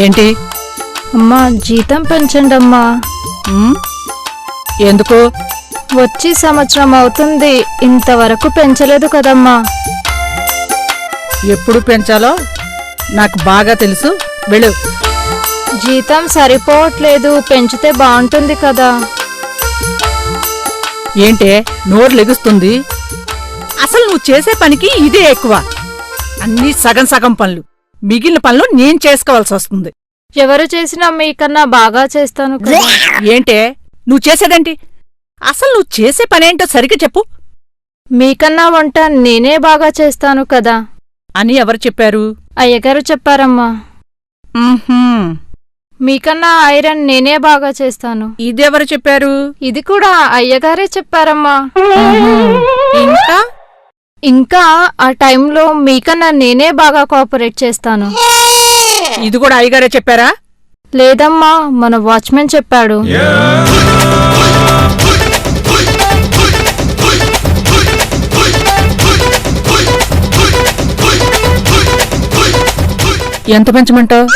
ఏంటి? అమ్మా జీతం పెంచండి అమ్మా. ఎందుకు? వచ్చి సంవత్సరం అవుతుంది, ఇంతవరకు పెంచలేదు కదమ్మా. ఎప్పుడు పెంచాలో నాకు బాగా తెలుసు. వెళ్ళు. జీతం సరిపోవట్లేదు, పెంచితే బాగుంటుంది కదా. ఏంటే నోరు లెగుస్తుంది? అసలు నువ్వు చేసే పనికి ఇదే ఎక్కువ. అన్నీ సగం సగం పనులు, మిగిలిన పనులు నేను చేసుకోవాల్సి వస్తుంది. ఎవరు చేసినా మీకన్నా బాగా చేస్తాను కదా. ఏంటే నువ్వు చేసేదేంటి? అసలు నువ్వు చేసే పనేంటో సరిగ్గా చెప్పు. మీకన్నా వంట నేనే బాగా చేస్తాను కదా అని ఎవరు చెప్పారు? అయ్యగారు చెప్పారమ్మా. మీకన్నా ఐరన్ నేనే బాగా చేస్తాను. ఇదెవరు చెప్పారు? ఇది కూడా అయ్యగారే చెప్పారమ్మా. ఇంకా ఇంకా ఆ టైంలో మీకన్నా నేనే బాగా కోఆపరేట్ చేస్తాను. ఇది కూడా అయ్యగారే చెప్పారా? లేదమ్మా, మన వాచ్మెన్ చెప్పాడు. ఎంత పెంచమంటావు?